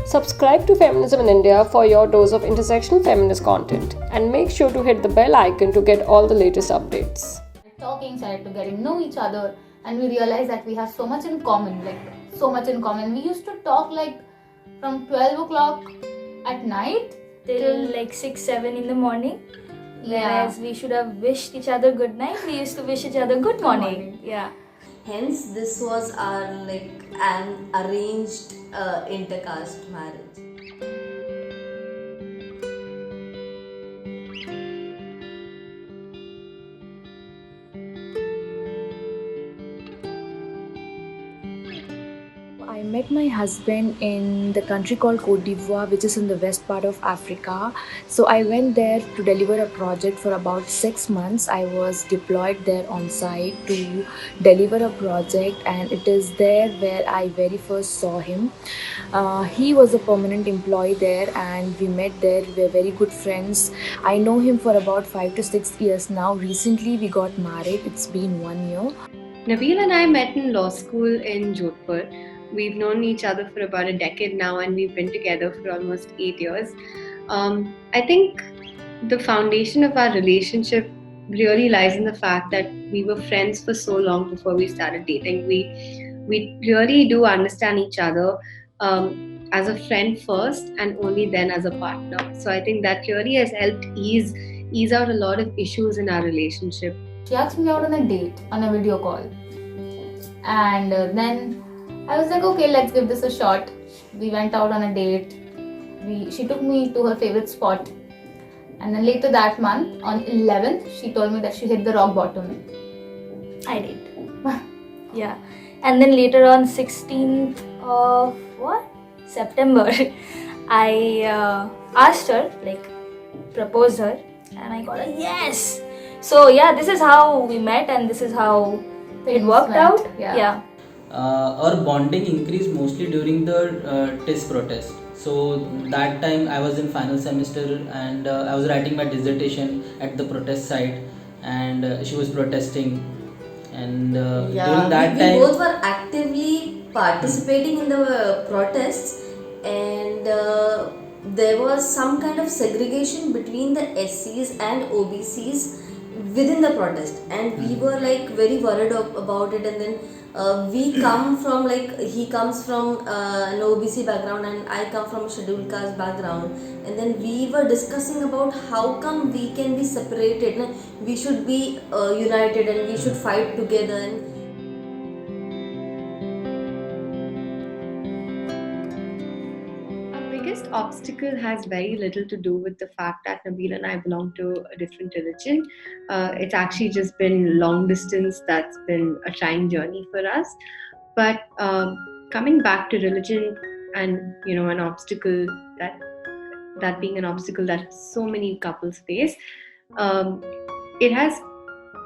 Subscribe to Feminism in India for your dose of intersectional feminist content, and make sure to hit the bell icon to get all the latest updates. Talking, started to getting know each other, and we realized that we have so much in common, We used to talk from 12 o'clock at night till 6, 7 in the morning. Whereas we should have wished each other good night, we used to wish each other good morning. Yeah. Hence, this was our an arranged intercaste marriage. I met my husband in the country called Côte d'Ivoire, which is in the west part of Africa. So I went there to deliver a project for about 6 months. I was deployed there on site to deliver a project, and it is there where I very first saw him. He was a permanent employee there, and we met there. We were very good friends. I know him for about 5 to 6 years now. Recently we got married. It's been 1 year. Nabeel and I met in law school in Jodhpur. We've known each other for about a decade now, and we've been together for almost 8 years. I think the foundation of our relationship really lies in the fact that we were friends for so long before we started dating. We really do understand each other as a friend first, and only then as a partner. So I think that really has helped ease out a lot of issues in our relationship. She asked me out on a date, on a video call, and then I was like, okay, let's give this a shot. We went out on a date. She took me to her favorite spot, and then later that month, on 11th, she told me that she hit the rock bottom. I did. Yeah. And then later on 16th of September, I asked her, proposed her, and I got a yes. So yeah, this is how we met, and this is how it worked out. Yeah. Our bonding increased mostly during the TIS protest. So that time I was in final semester, and I was writing my dissertation at the protest site, and she was protesting. And during that we time, both were actively participating in the protests, and there was some kind of segregation between the SCs and OBCs within the protest, and we were very worried about it. And then we come from he comes from an OBC background, and I come from a scheduled caste background, and then we were discussing about how come we can be separated, we should be united, and we should fight together. Biggest obstacle has very little to do with the fact that Nabeel and I belong to a different religion. It's actually just been long distance that's been a trying journey for us. But coming back to religion and an obstacle that being an obstacle that so many couples face, it has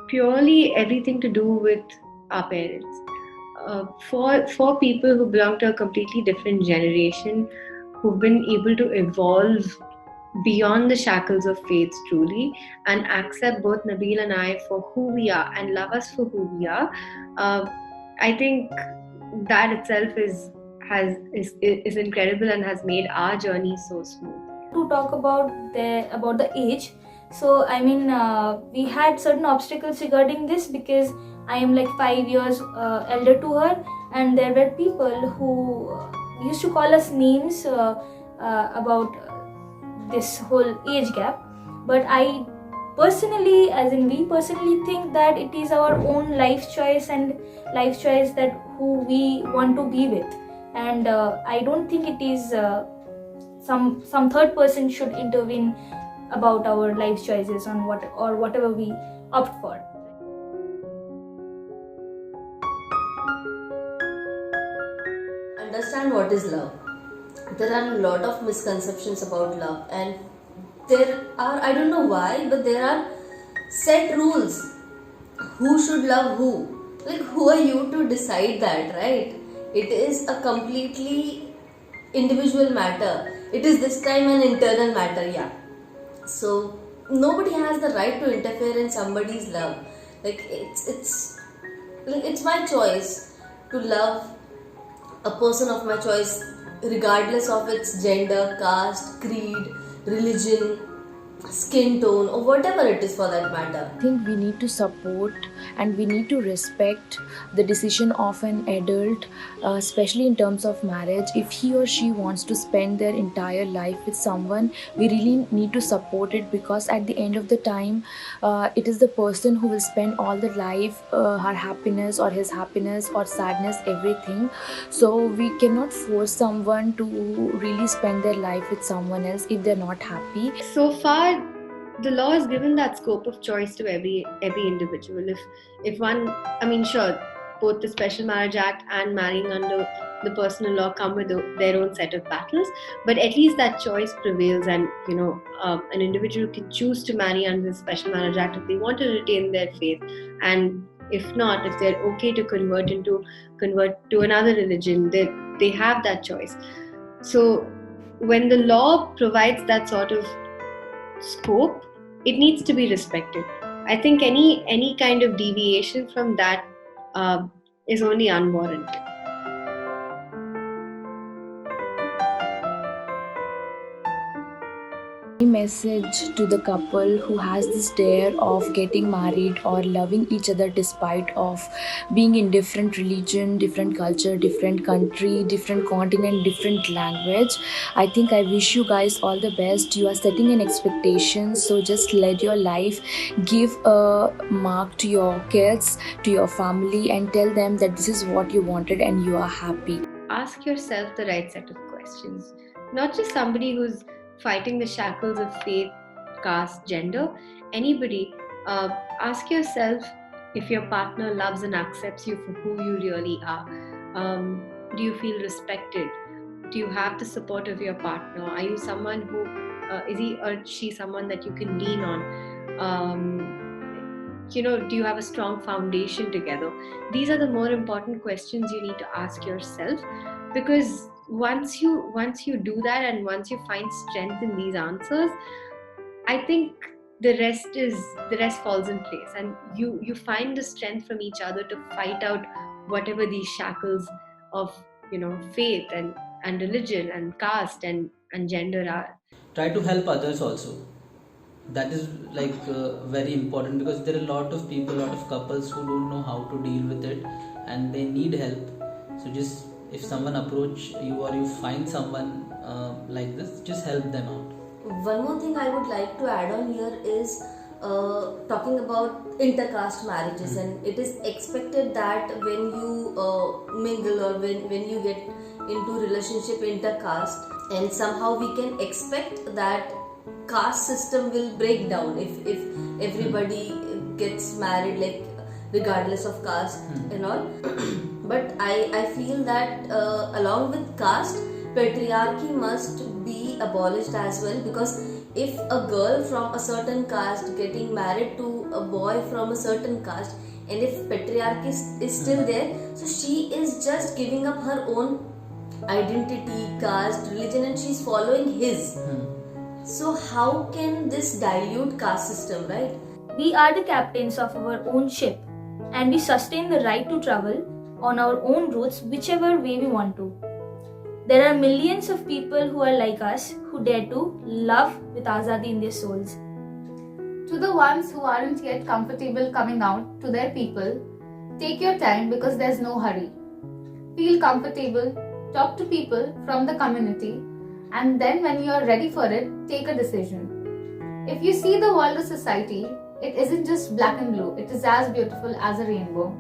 purely everything to do with our parents. For people who belong to a completely different generation, who've been able to evolve beyond the shackles of faith truly, and accept both Nabeel and I for who we are and love us for who we are, I think that itself is incredible and has made our journey so smooth. To talk about the age, so I mean we had certain obstacles regarding this, because I am 5 years elder to her, and there were people who used to call us names about this whole age gap. But we personally think that it is our own life choice that who we want to be with, and I don't think it is some third person should intervene about our life choices on whatever we opt for. Understand what is love. There are a lot of misconceptions about love, and there are, I don't know why, but there are set rules. Who should love who? Who are you to decide that, right? It is a completely individual matter. It is this time an internal matter, yeah. So nobody has the right to interfere in somebody's love. It's my choice to love a person of my choice regardless of its gender, caste, creed, religion, skin tone, or whatever it is for that matter. I think we need to support and we need to respect the decision of an adult, especially in terms of marriage. If he or she wants to spend their entire life with someone, we really need to support it, because at the end of the time, it is the person who will spend all the life, her happiness or his happiness or sadness, everything. So we cannot force someone to really spend their life with someone else if they're not happy. So far, the law has given that scope of choice to every individual. If one, I mean, sure, both the Special Marriage Act and marrying under the personal law come with their own set of battles, but at least that choice prevails, and an individual can choose to marry under the Special Marriage Act if they want to retain their faith, and if not, if they're okay to convert to another religion, they have that choice. So when the law provides that sort of scope, it needs to be respected. I think any kind of deviation from that is only unwarranted. Message to the couple who has this dare of getting married or loving each other despite of being in different religion, different culture, different country, different continent, different language. I think I wish you guys all the best. You are setting an expectation, so just let your life give a mark to your kids, to your family, and tell them that this is what you wanted and you are happy. Ask yourself the right set of questions, not just somebody who's fighting the shackles of faith, caste, gender. Anybody. Ask yourself if your partner loves and accepts you for who you really are. Do you feel respected? Do you have the support of your partner? Are you someone who is he or she someone that you can lean on? Do you have a strong foundation together? These are the more important questions you need to ask yourself, because once you do that, and once you find strength in these answers, I think the rest falls in place, and you find the strength from each other to fight out whatever these shackles of faith and religion and caste and gender are. Try to help others also. That is very important, because there are a lot of people, a lot of couples who don't know how to deal with it and they need help. So just, if someone approach you or you find someone like this, just help them out. One more thing I would like to add on here is talking about intercaste marriages, and it is expected that when you mingle or when you get into relationship intercaste, and somehow we can expect that caste system will break down if everybody gets married, like regardless of caste and all. But I feel that along with caste, patriarchy must be abolished as well, because if a girl from a certain caste getting married to a boy from a certain caste, and if patriarchy is still there, so she is just giving up her own identity, caste, religion, and she's following his. So how can this dilute caste system, right? We are the captains of our own ship, and we sustain the right to travel on our own routes whichever way we want to. There are millions of people who are like us, who dare to love with azadi in their souls. To the ones who aren't yet comfortable coming out to their people, take your time, because there's no hurry. Feel comfortable, talk to people from the community, and then when you are ready for it, take a decision. If you see the world or society, it isn't just black and blue, it is as beautiful as a rainbow.